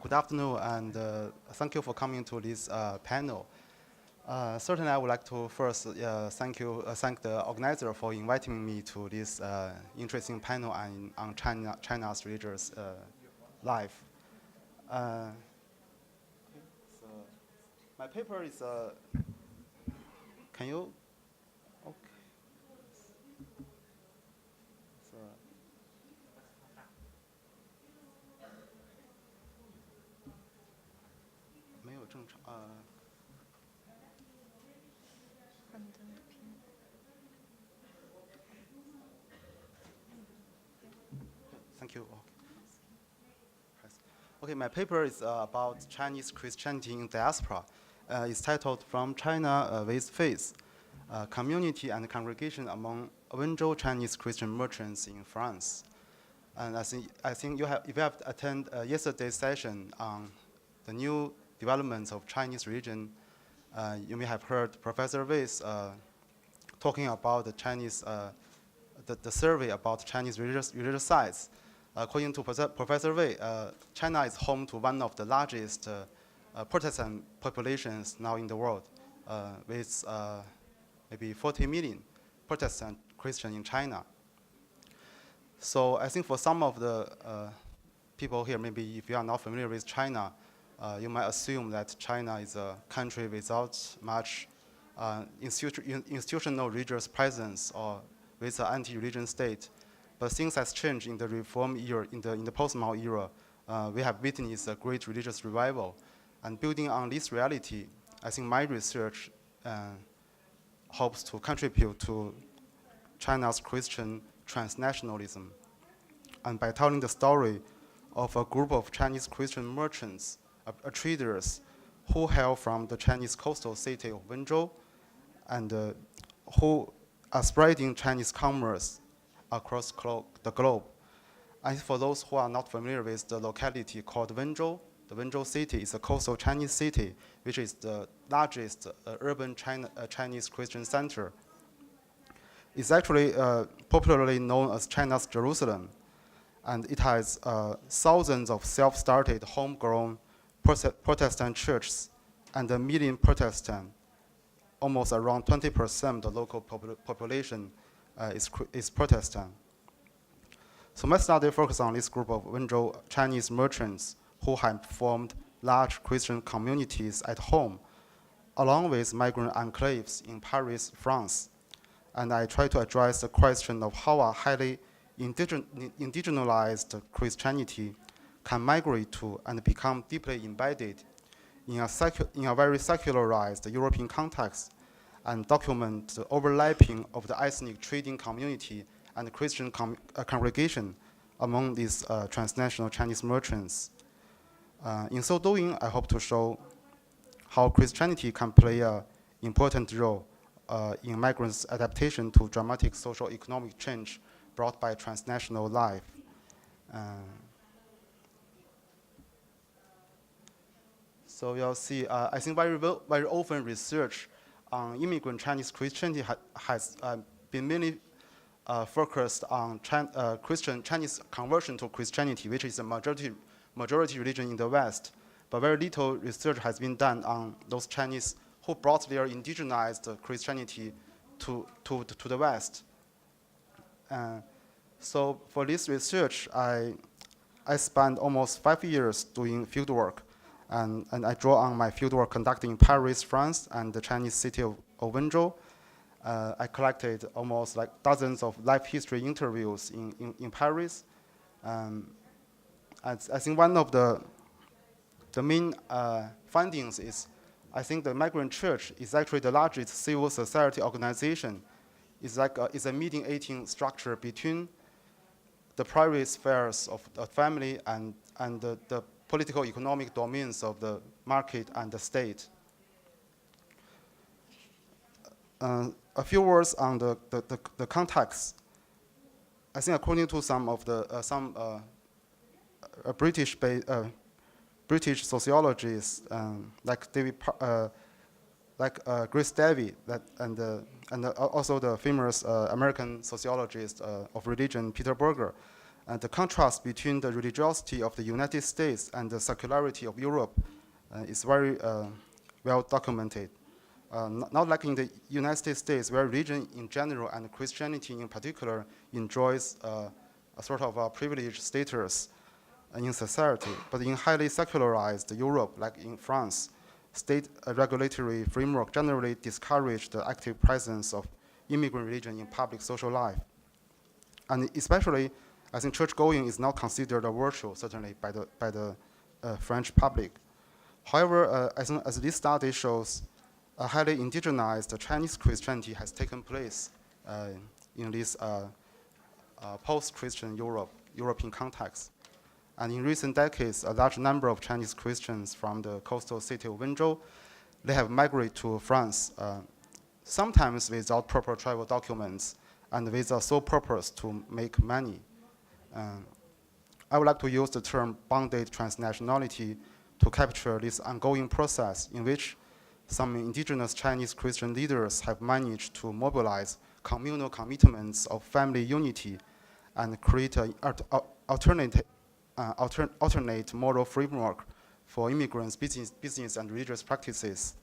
Good afternoon, and thank you for coming to this panel. Certainly, I would like to first thank the organizer for inviting me to this interesting panel on China's religious life. Uh, so my paper is. Can you? Okay. So, 没有正常 Thank you. Okay, my paper is about Chinese Christianity in diaspora. It's titled "From China with Faith: Community and Congregation Among Wenzhou Chinese Christian Merchants in France." And I think if you have attended yesterday's session on the new developments of Chinese religion, you may have heard Professor Wei's talking about the Chinese, the survey about Chinese religious sites. According to Professor Wei, China is home to one of the largest Protestant populations now in the world, with maybe 40 million Protestant Christians in China. So I think for some of the people here, maybe if you are not familiar with China, you might assume that China is a country without much institutional religious presence or with an anti-religion state. But things has changed in the reform era, in the post-Mao era. We have witnessed a great religious revival. And building on this reality, I think my research hopes to contribute to China's Christian transnationalism. And by telling the story of a group of Chinese Christian merchants, traders, who hail from the Chinese coastal city of Wenzhou, and who are spreading Chinese commerce across the globe. And for those who are not familiar with the locality called Wenzhou, the Wenzhou city is a coastal Chinese city, which is the largest urban Chinese Christian center. It's actually popularly known as China's Jerusalem, and it has thousands of self-started, homegrown Protestant churches, and a million Protestant. Almost around 20% of the local population is Protestant. So my study focuses on this group of Wenzhou Chinese merchants who have formed large Christian communities at home, along with migrant enclaves in Paris, France. And I try to address the question of how a highly indigenized Christianity can migrate to and become deeply embedded in a very secularized European context, and document the overlapping of the ethnic trading community and Christian congregation among these transnational Chinese merchants. In so doing, I hope to show how Christianity can play an important role in migrants' adaptation to dramatic social economic change brought by transnational life. So you'll see, I think very often research on immigrant Chinese Christianity has been mainly focused on Chinese conversion to Christianity, which is a majority religion in the West. But very little research has been done on those Chinese who brought their indigenized Christianity to the West. So for this research, I spent almost 5 years doing fieldwork. And I draw on my fieldwork conducted in Paris, France, and the Chinese city of Wenzhou. I collected almost like dozens of life history interviews in Paris. I think one of the main findings is, I think the migrant church is actually the largest civil society organization. It's a mediating structure between the private spheres of the family and the political economic domains of the market and the state. A few words on the context. I think according to some of the British sociologists like Grace Davy, and also the famous American sociologist of religion Peter Berger, And the contrast between the religiosity of the United States and the secularity of Europe is very well documented. Not like in the United States, where religion in general and Christianity in particular enjoys a sort of a privileged status in society, but in highly secularized Europe, like in France, state regulatory framework generally discourage the active presence of immigrant religion in public social life. And especially, I think church going is not considered a virtue, certainly by the French public. However, as this study shows, a highly indigenized Chinese Christianity has taken place in this post-Christian European context. And in recent decades, a large number of Chinese Christians from the coastal city of Wenzhou, they have migrated to France, sometimes without proper travel documents and with a sole purpose to make money. I would like to use the term bonded transnationality to capture this ongoing process in which some indigenous Chinese Christian leaders have managed to mobilize communal commitments of family unity and create an alternate moral framework for immigrants' business and religious practices.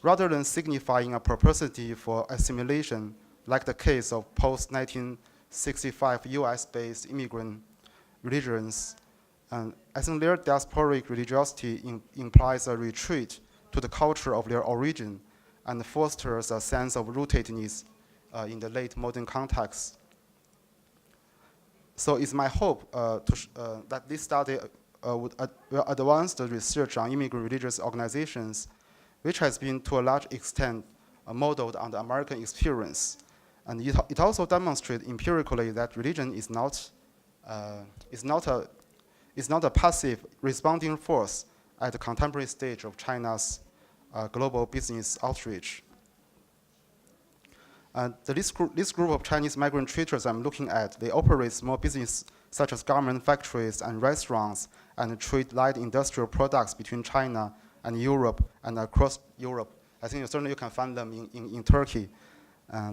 Rather than signifying a propensity for assimilation, like the case of post-1965 US-based immigrant religions, I think their diasporic religiosity implies a retreat to the culture of their origin and fosters a sense of rootedness in the late modern context. So it's my hope that this study will advance the research on immigrant religious organizations, which has been to a large extent modeled on the American experience. And it also demonstrates empirically that religion is not a passive responding force at the contemporary stage of China's global business outreach. This group of Chinese migrant traders I'm looking at, they operate small business such as garment factories and restaurants and trade light industrial products between China and Europe and across Europe. I think certainly you can find them in Turkey.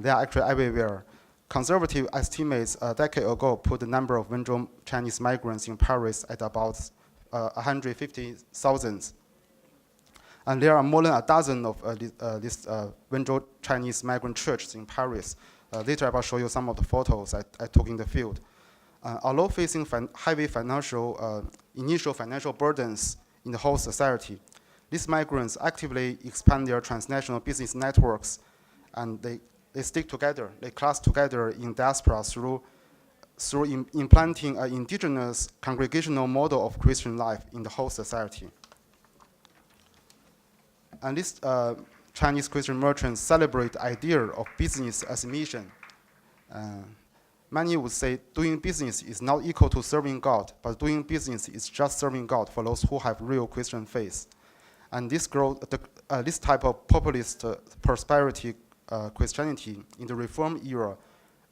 They are actually everywhere. Conservative estimates a decade ago put the number of Wenzhou Chinese migrants in Paris at about 150,000. And there are more than a dozen of these Wenzhou Chinese migrant churches in Paris. Later I will show you some of the photos I took in the field. Although facing heavy initial financial burdens in the whole society, these migrants actively expand their transnational business networks, and they stick together, they class together in diaspora through implanting an indigenous congregational model of Christian life in the whole society. And these Chinese Christian merchants celebrate the idea of business as a mission. Many would say doing business is not equal to serving God, but doing business is just serving God for those who have real Christian faith. And this type of populist prosperity Christianity in the Reform era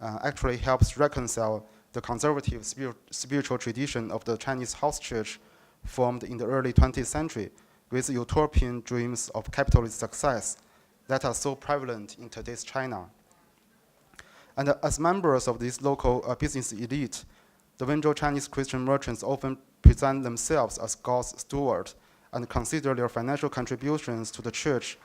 actually helps reconcile the conservative spiritual tradition of the Chinese house church formed in the early 20th century with utopian dreams of capitalist success that are so prevalent in today's China. And as members of this local business elite, the Wenzhou Chinese Christian merchants often present themselves as God's stewards and consider their financial contributions to the church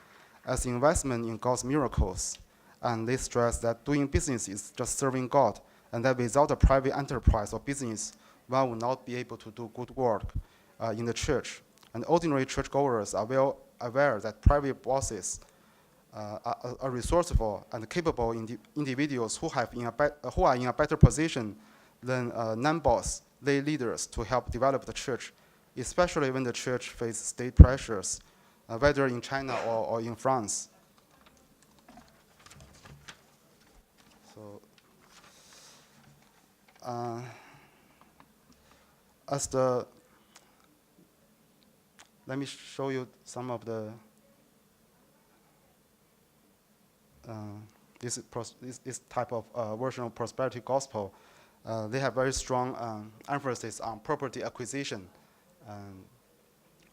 as investment in God's miracles. And they stress that doing business is just serving God, and that without a private enterprise or business, one will not be able to do good work in the church. And ordinary churchgoers are well aware that private bosses are resourceful and capable individuals who are in a better position than non-boss lay leaders to help develop the church, especially when the church faces state pressures, whether in China or in France. So, let me show you some of the this type of version of prosperity gospel. They have very strong emphasis on property acquisition.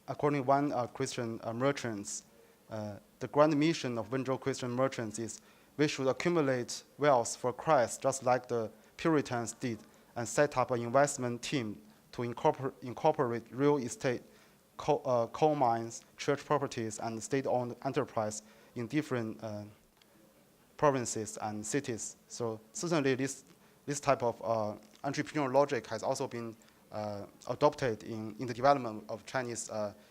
According to one Christian merchants, the grand mission of Wenzhou Christian merchants is we should accumulate wealth for Christ, just like the Puritans did, and set up an investment team to incorporate real estate, coal mines, church properties, and state-owned enterprise in different provinces and cities. So certainly this type of entrepreneurial logic has also been adopted in the development of Chinese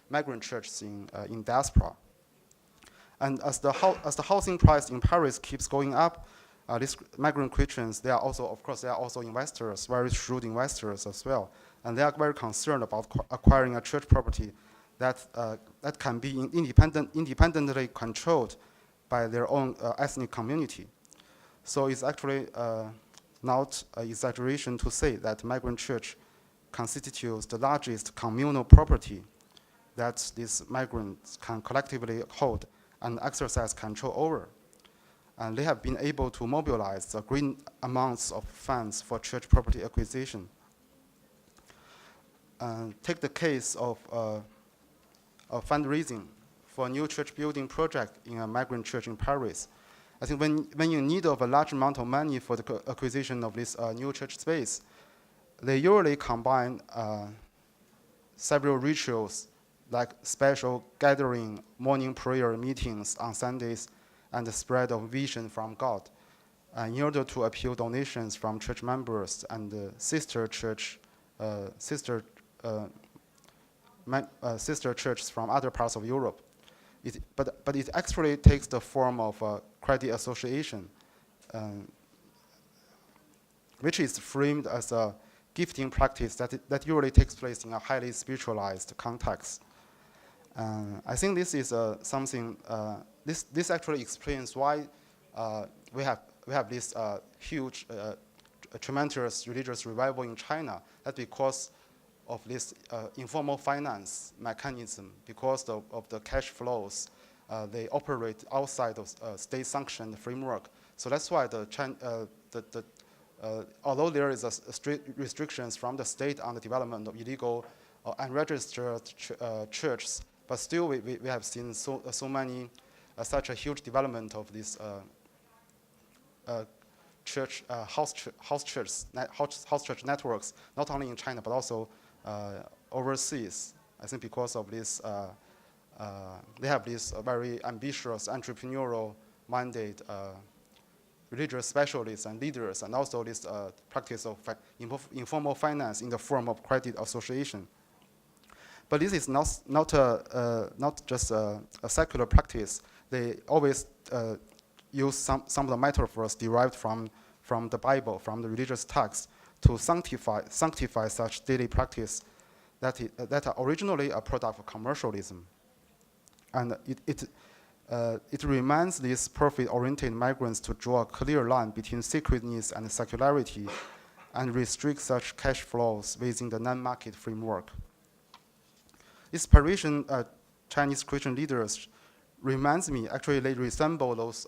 migrant churches in diaspora. And as the housing price in Paris keeps going up, these migrant Christians, they are also investors, very shrewd investors as well. And they are very concerned about acquiring a church property that can be independently controlled by their own ethnic community. So it's actually not an exaggeration to say that migrant church constitutes the largest communal property that these migrants can collectively hold and exercise control over. And they have been able to mobilize great amounts of funds for church property acquisition. Take the case of fundraising for a new church building project in a migrant church in Paris. I think when you need of a large amount of money for the acquisition of this new church space, they usually combine several rituals like special gathering, morning prayer meetings on Sundays, and the spread of vision from God in order to appeal donations from church members and sister churches from other parts of Europe. But it actually takes the form of a credit association, which is framed as a gifting practice that usually takes place in a highly spiritualized context. I think this is something. This actually explains why we have this huge, tremendous religious revival in China. That's because of this informal finance mechanism, because of the cash flows. They operate outside of state-sanctioned framework. So that's why although there is strict restrictions from the state on the development of illegal or unregistered churches, but still we have seen so many such a huge development of this house church networks, not only in China but also overseas. I think because of this, they have this very ambitious entrepreneurial mandate, religious specialists and leaders, and also this practice of informal finance in the form of credit association. But this is not just a secular practice. They always use some of the metaphors derived from the Bible, from the religious texts, to sanctify such daily practice that are originally a product of commercialism. And it reminds these profit-oriented migrants to draw a clear line between sacredness and secularity and restrict such cash flows within the non-market framework. These Parisian Chinese Christian leaders reminds me, actually they resemble those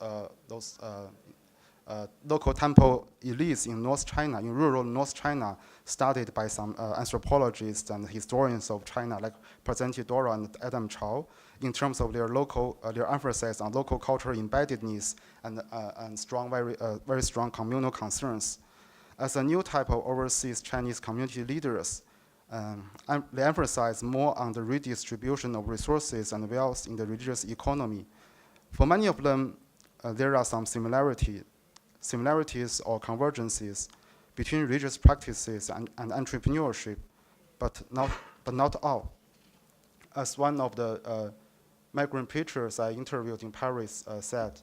local temple elites in North China, in rural North China, studied by some anthropologists and historians of China, like Presenti Dora and Adam Chow, in terms of their emphasis on local cultural embeddedness and very strong communal concerns. As a new type of overseas Chinese community leaders, they emphasize more on the redistribution of resources and wealth in the religious economy. For many of them, there are some similarities or convergences between religious practices and entrepreneurship, but not all. As one of the migrant preachers I interviewed in Paris said,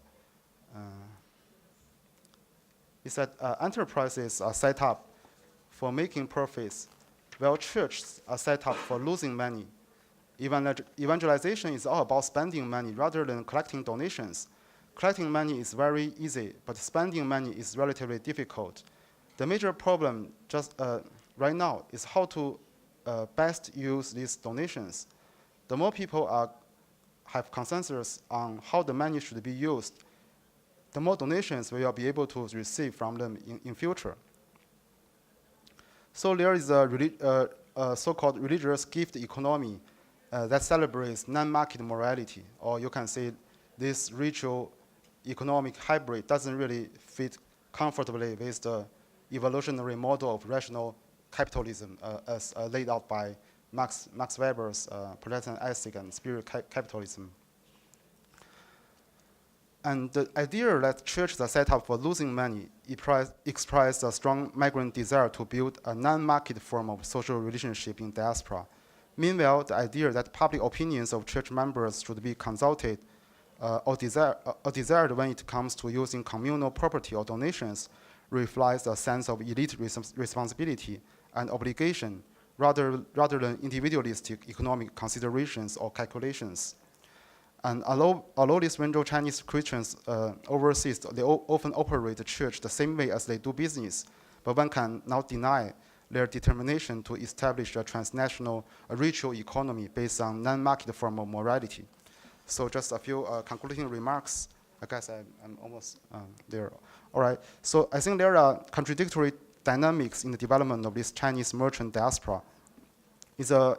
he said, enterprises are set up for making profits, while churches are set up for losing money. Evangelization is all about spending money rather than collecting donations. Collecting money is very easy, but spending money is relatively difficult. The major problem just right now is how to best use these donations. The more people have consensus on how the money should be used, the more donations we will be able to receive from them in future. So there is a so-called religious gift economy that celebrates non-market morality, or you can say this ritual economic hybrid doesn't really fit comfortably with the evolutionary model of rational capitalism as laid out by Max Weber's Protestant ethic and spirit capitalism. And the idea that churches are set up for losing money expressed a strong migrant desire to build a non-market form of social relationship in diaspora. Meanwhile, the idea that public opinions of church members should be consulted or desired when it comes to using communal property or donations reflects a sense of elite responsibility and obligation rather than individualistic economic considerations or calculations. And although these Wenzhou Chinese Christians overseas, they often operate the church the same way as they do business, but one can not deny their determination to establish a transnational ritual economy based on non-market form of morality. So just a few concluding remarks. I guess I'm almost there. All right, so I think there are contradictory dynamics in the development of this Chinese merchant diaspora. It's a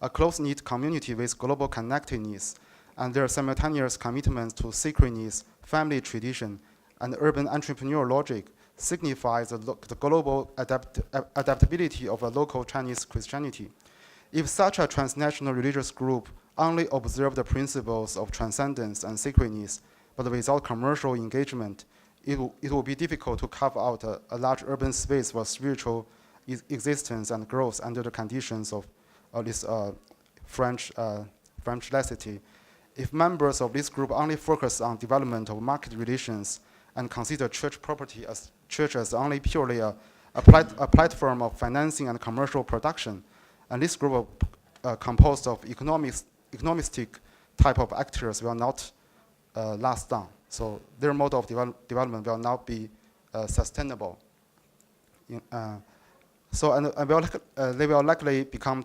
close-knit community with global connectedness, and their simultaneous commitments to sacredness, family tradition, and urban entrepreneurial logic signifies the global adaptability of a local Chinese Christianity. If such a transnational religious group only observed the principles of transcendence and sacredness, but without commercial engagement, it will be difficult to carve out a large urban space for spiritual existence and growth under the conditions of this French laicity. If members of this group only focus on development of market relations and consider church property as church as only purely a platform of financing and commercial production, and this group composed of economistic type of actors will not last long. So their mode of development will not be sustainable. They will likely become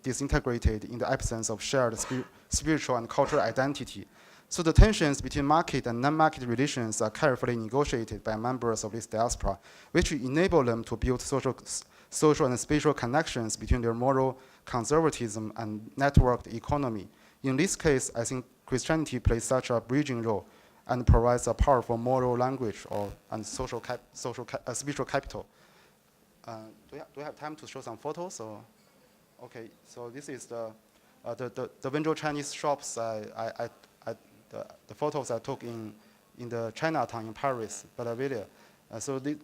disintegrated in the absence of shared spiritual and cultural identity. So the tensions between market and non-market relations are carefully negotiated by members of this diaspora, which enable them to build social and spatial connections between their moral conservatism and networked economy. In this case, I think Christianity plays such a bridging role and provides a powerful moral language and spiritual capital. Do we have time to show some photos? Or? Okay, so this is the Wenzhou Chinese shops. The photos I took in the Chinatown in Paris, Belleville. So they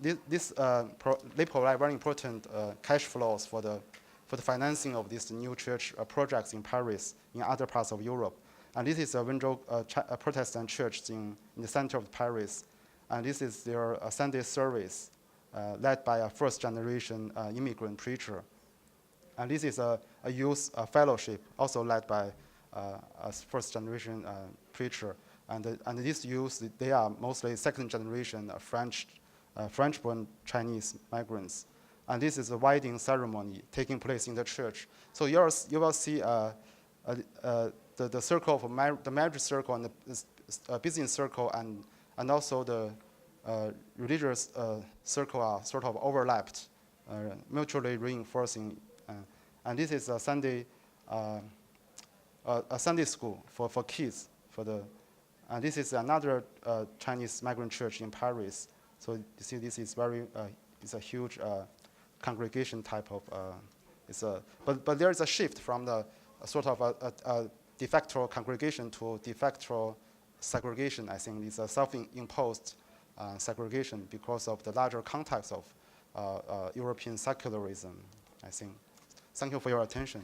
provide very important cash flows for the financing of these new church projects in Paris, in other parts of Europe. And this is a Wenzhou Protestant church in the center of Paris. And this is their Sunday service led by a first-generation immigrant preacher. And this is a youth fellowship also led by a first-generation preacher. And these youth, they are mostly second-generation French-born Chinese migrants. And this is a wedding ceremony taking place in the church. So you will see the circle of the marriage circle and the business circle and also the religious circle are sort of overlapped, mutually reinforcing. And this is a Sunday school for kids. And this is another Chinese migrant church in Paris. So you see, this is it's a huge congregation type of. But there is a shift from the sort of a de facto congregation to de facto segregation. I think it's a self-imposed segregation because of the larger context of European secularism, I think. Thank you for your attention.